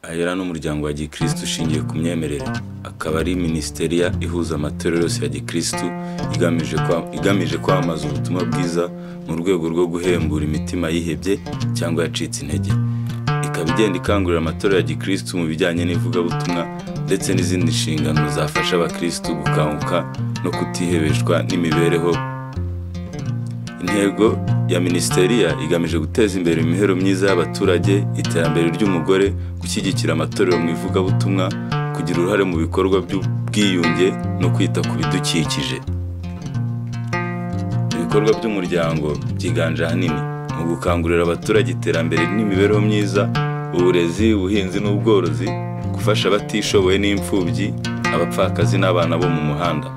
Ahera n'umuryango wa Gikristo ushingiye ku myemerere, akaba ari ministeriya ihuza amatorero yose ya Gikristo igamije kwamamaza ubutumwa bwiza mu rwego rwo guhembura imitima yihebye cyangwa yacitse intege. Ikaba igenda ikangurira amatorero ya Gikristo mu bijyanye n'ivugabutumwa ndetse n'izindi nshingano zafasha abakristo gukanguka no kutihebeshwa n'imibereho. Intego ya ministeriya igamije guteza imbere imihero myiza y'abaturage, iterambere ry'umugore, gushyigikira amatorero mu ivugabutumwa, kugira uruhare mu bikorwa by'ubwiyunge no kwita ku bidukikije. Ibikorwa by'umuryango byiganje ahanini mu gukangurira abaturage iterambere n'imibereho myiza, uburezi, ubuhinzi n'ubworozi, gufasha abatishoboye n'imfubyi, abapfakazi n'abana bo mu muhanda,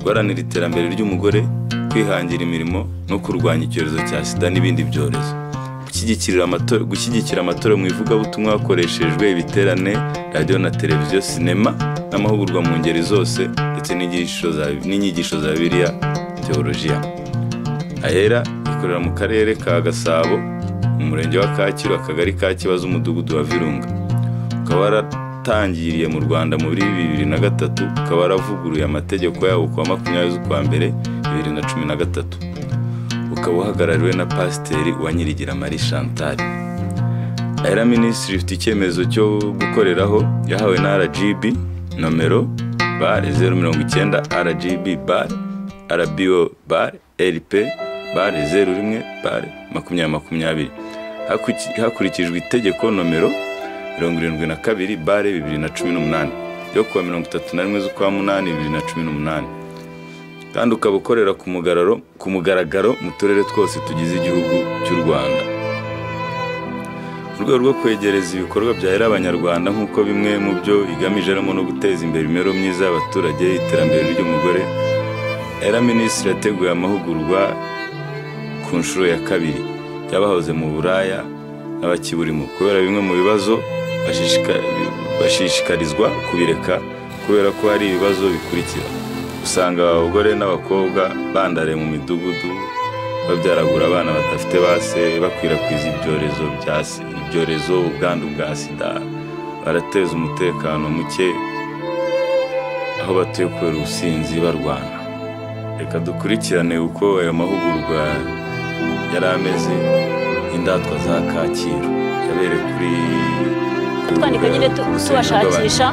guharanira iterambere ry'umugore, kwihangira imirimo no kurwanya icyorezo cya sida n'ibindi byorezo, gushyigikira amatorero mu ivugabutumwa hakoreshejwe ibiterane, radio na televiziyo, sinema n'amahugurwa mu ngeri zose ndetse n'inyigisho za Bibiliya, teolojiya. Ahera ikorera mu karere ka Gasabo, mu murenge wa Kacyiru, akagari ka Kibazo, umudugudu wa Virunga. Ukaba waratangiriye mu Rwanda muri 2003, ukaba waravuguruye amategeko yawo ku wa 20 z'ukwa mbere 2013. Ukaba uhagarariwe na Pasiteri Uwanyirigira Marie Chantal. Ahera Ministry ifite icyemezo cyo gukoreraho yahawe na RGB nomero bar 090 RGB bar RBO bar LP bar 01 bar 2020, hakurikijwe itegeko nomero 72 bar 2018 yo kuwa 31 z'ukwa 8 2018. Kandi ukaba ukorera ku mugaragaro mu turere twose tugize igihugu cy'u Rwanda. Urwego rwo kwegereza ibikorwa bya Ahera abanyarwanda nk'uko bimwe mu byo igamije harimo no guteza imbere imibereho myiza y'abaturage, iterambere ry'umugore. Ahera Ministry yateguye amahugurwa ku nshuro ya 2 y'abahoze mu buraya n'abakiburimo kubera bimwe mu bibazo bashishikarizwa kubireka kubera ko hari ibibazo bikurikira: usanga abagore n'abakobwa bandare mu midugudu babyaragura abana badafite base, bakwirakwiza ibyorezo ubwandu bwa sida, barateza umutekano muke aho batuye kubera ubusinzi barwana. Reka dukurikirane uko ayo mahugurwa yari ameze. Indatwa za Kacyiru yabereye kuri twandika nyine tubashakisha.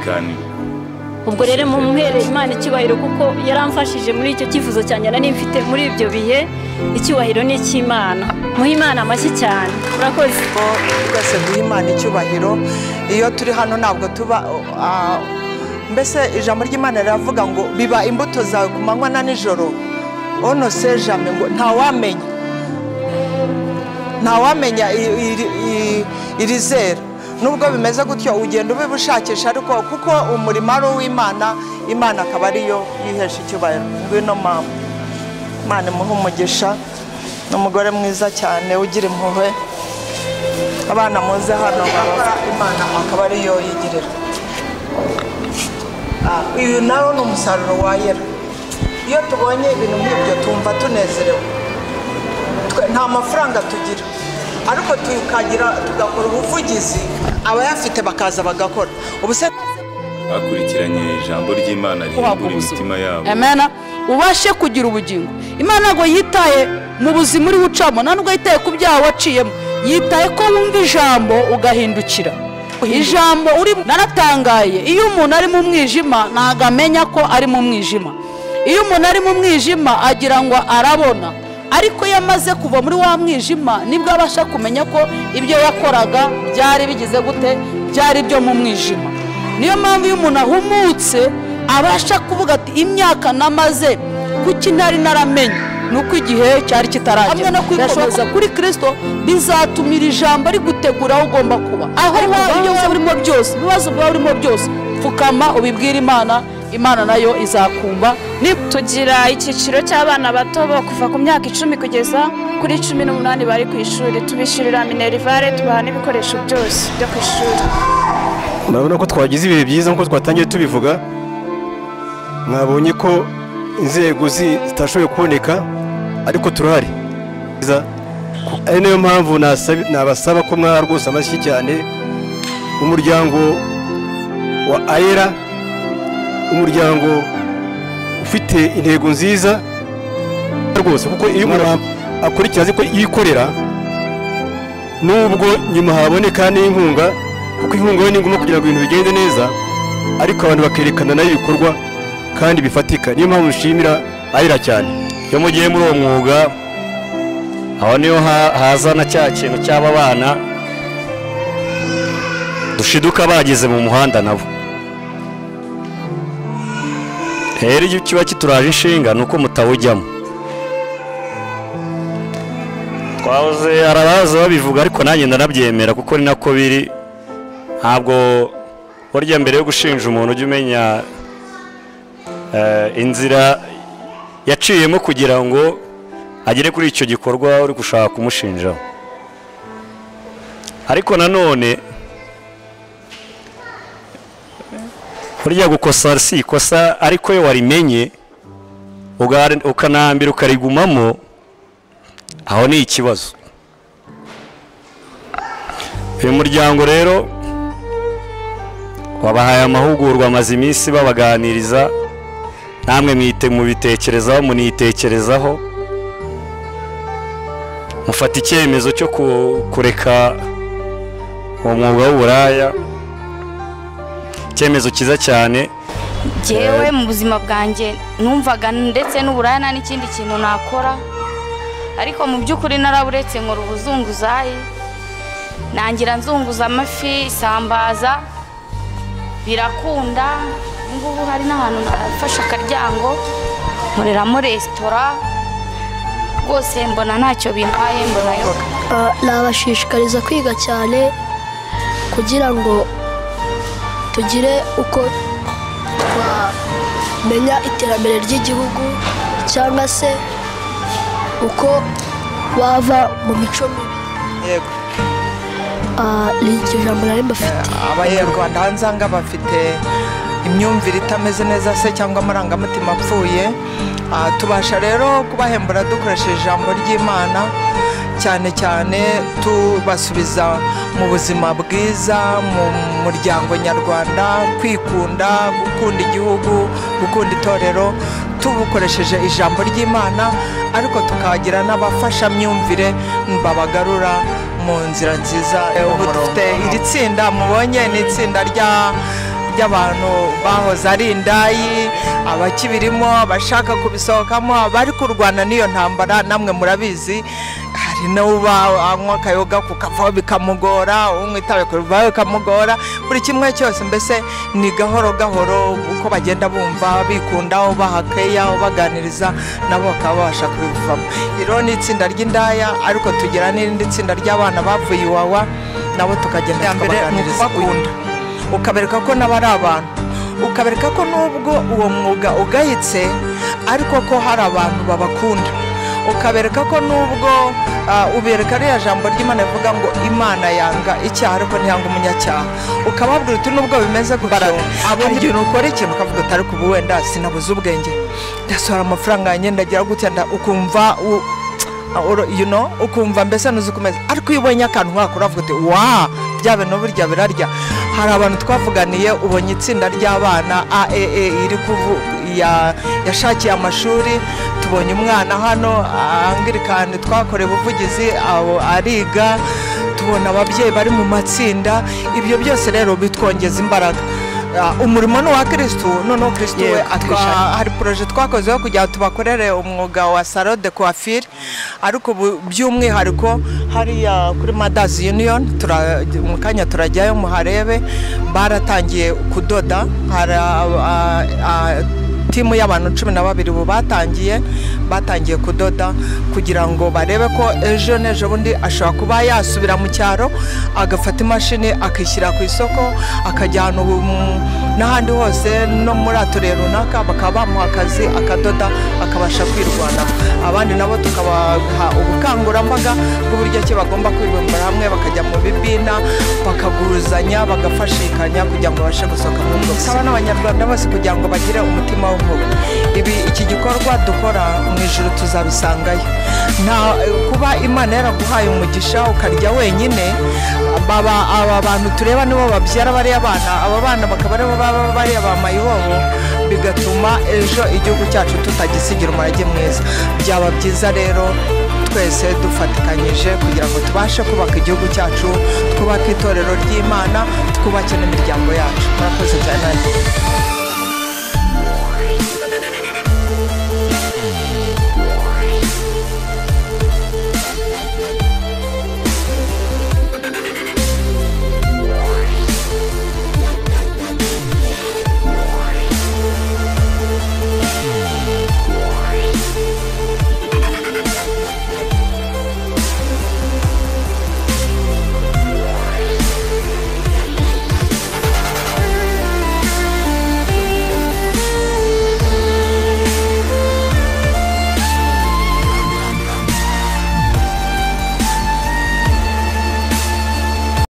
Ubwo rero mu muhere Imana icyubahiro kuko yaramfashije muri icyo cyifuzo cyanjye nari mfite muri ibyo bihe. Icyubahiro ni cy'Imana. Muhe Imana amashyi cyane. Urakoze. Twese duhe Imana icyubahiro. Iyo turi hano ntabwo tuba mbese ijambo ry'Imana riravuga ngo biba imbuto zawe ku manywa na nijoro. Ono se jamais ngo ntawamenya irizera. Nubwo bimeze gutyo ugenda ubibushakisha, ariko kuko umurimo ari uw'Imana, Imana akaba ariyo yihesha icyubahiro. Ngwino mama, Imana imuhe umugisha, n'umugore mwiza cyane ugira impuhwe. Abana muze hano Imana akaba ariyo yigirira. Uyu nawo ni umusaruro wa Ahera. Iyo tubonye ibintu nk'ibyo tumva tunezerewe. Nta mafaranga tugira, ariko tugakora ubuvugizi, abayafite bakaza bagakora. Ubuse bakurikiranye ijambo ry'Imana rihindura imitima yabo. Amen. Ubashe kugira ubugingo. Imana ngo yitaye mu buzima uri bucamo, nubwo yitaye ku byaha waciyemo, yitaye ko wumva ijambo ugahindukira. Ijambo uri naratangaye. Iyo umuntu ari mu mwijima ntago amenya ko ari mu mwijima. Iyo umuntu ari mu mwijima agira ngo arabona, ariko yamaze kuva muri wa mwijima nibwo abasha kumenya ko ibyo yakoraga byari bigize gute, byari byo mu mwijima. Niyo mpamvu iyo umuntu ahumutse abasha kuvuga ati imyaka namaze kuki ntari naramenye, nuko igihe cyari kitaragera. Hamwe no kwikomeza kuri Kristo bizatumira ijambo ari gutegura aho ugomba kuba. Aho ibyo urimo byose, ibibazo byawe urimo byose, pfukama ubibwira Imana, Imana nayo izakumva. Tugira icyiciro cy'abana bato bo kuva ku myaka 10 kugeza kuri 18 bari ku ishuri. Tubishirira minerivare, tubaha n'ibikoresho byose byo ku ishuri. Murabona ko twagize ibihe byiza nkuko twatangiye tubivuga. Mwabonye ko inzego zitashoboye kuboneka, ariko turahari. Ari nayo mpamvu nabasaba ko mwa rwose amashyi cyane umuryango wa ayera, umuryango ufite intego nziza rwose, kuko iyo umuntu akurikira azi ko yikorera nubwo nyuma haboneka n'inkunga, kuko inkunga ni ngombwa kugira ngo ibintu bigende neza, ariko abantu bakerekana nayo ibikorwa kandi bifatika. Niyo mpamvu nshimira ayera cyane. Iyo mugiye muri uwo mwuga aho niyo hazana cya kintu cy'aba bana dushiduka bageze mu muhanda nabo. Rero iyo kiba kituraje inshinga nuko mutawujyamo. Twahoze arabaza babivuga ariko nanjye ndanabyemera kuko ni nako biri. Ntabwo burya mbere yo gushinja umuntu ujya umenya inzira yaciyemo kugira ngo agere kuri icyo gikorwa uri gushaka kumushinjaho. Ariko nanone burya gukosa si ikosa, ariko iyo warimenye ukanambira ukarigumamo, aho ni ikibazo. Uyu muryango rero wabahaye amahugurwa, amaze iminsi babaganiriza, namwe mwite mubitekerezaho, munitekerezaho, mufata icyemezo cyo kureka uwo mwuga w'uburaya. Icyemezo cyiza cyane. Jewe mu buzima bwanjye numvaga ndetse n'uburaya nta n'ikindi kintu nakora, ariko mu by'ukuri naraburetse nkora ubuzunguzayi, nangira nzunguza amafi, isambaza, birakunda. Ngubu hari n'ahantu nafashe akaryango nkoreramo resitora, rwose mbona ntacyo bimpaye. Mbonayo nabashishikariza kwiga cyane kugira ngo tugire uko twamenya iterambere ry'igihugu, cyangwa se uko bava mu mico mibi. Yego. Iryo jambo nari mbafite. Abanyarwanda hanze aha bafite imyumvire itameze neza se cyangwa amarangamutima apfuye. Tubasha rero kubahembura dukoresheje ijambo ry'Imana, cyane cyane tubasubiza mu buzima bwiza, mu muryango nyarwanda, kwikunda, gukunda igihugu, gukunda itorero, tubukoresheje ijambo ry'Imana, ariko tukagira n'abafasha myumvire babagarura mu nzira nziza. Ubu dufite iri tsinda mubonye, ni itsinda ry'abantu bahoze ari indayi, abakibirimo, abashaka kubisohokamo, abari kurwana n'iyo ntambara. Namwe murabizi, hari n'uba anywa akayoga kukavaho bikamugora, unywa itabi kuvaho bikamugora, buri kimwe cyose. Mbese ni gahoro gahoro uko bagenda bumva bikundaho, bahakeya, baganiriza, nabo bakaba babasha kubivamo. Iro ni itsinda ry'indaya, ariko tugira n'irindi tsinda ry'abana bavuye Iwawa, nabo tukagenda tukabaganiriza, ukabereka ko nabo ari abantu, ukabereka ko nubwo uwo mwuga ugahitse ariko ko hari abantu babakunda, ukabereka ko nubwo ubereka ariya jambo ry'Imana rivuga ngo Imana yanga icyaha ariko ntiyanga umunyacyaha, ukababwira uti nubwo bimeze gutyo, igihe ukora ikintu ukavuga uti ariko ubu wenda sinabuze ubwenge, ndasohora amafaranga yanjye ndagira gutya, ukumva ukumva mbese nuzukomeza. Ariko iyo ubonye akantu nk'ako uravuga uti wa bya bintu burya birarya. Hari abantu twavuganiye, ubonye itsinda ry'abana AEE iri yashakiye amashuri, tubonye umwana hano Anglikani twakoreye ubuvugizi ariga, tubona ababyeyi bari mu matsinda. Ibyo byose rero bitwongeza imbaraga. Umurimo ni wa Kristo, noneho Kristo we atwisha. Hari projet twakozeho kugira tubakorere umwuga wa salon de coiffure, ariko by'umwihariko hariya kuri Mothers Union mu kanya turajyayo muharebe, baratangiye kudoda. Hari timu y'abantu 12 ubu batangiye kudoda, kugira ngo barebe ko ejo n'ejo bundi ashobora kuba yasubira mu cyaro agafata imashini akishyira ku isoko, akajya n'ahandi hose no muri aturere runaka, bakaba bamuha akazi akadoda akabasha kwirwana. Abandi nabo tukabaha ubukangurambaga bw'uburyo ki bagomba kwibumbira hamwe, bakajya mu bibina, bakaguruzanya, bagafashikanya kugira ngo babashe gusohoka mu ngo. Saba n'abanyarwanda bose kugira ngo bagire umutima w'impuhwe. Iki gikorwa dukora mu ijuru tuzabisangayo. Kuba Imana yaraguhaye umugisha ukarya wenyine, aba bantu tureba nibo babyara bariya bana, aba bana bakaba aribo baba bariya ba mayibobo, bigatuma ejo igihugu cyacu tutagisigira umurage mwiza. Byaba byiza rero twese dufatikanyije kugira ngo tubashe kubaka igihugu cyacu, twubake itorero ry'Imana, twubake n'imiryango yacu. Murakoze cyane.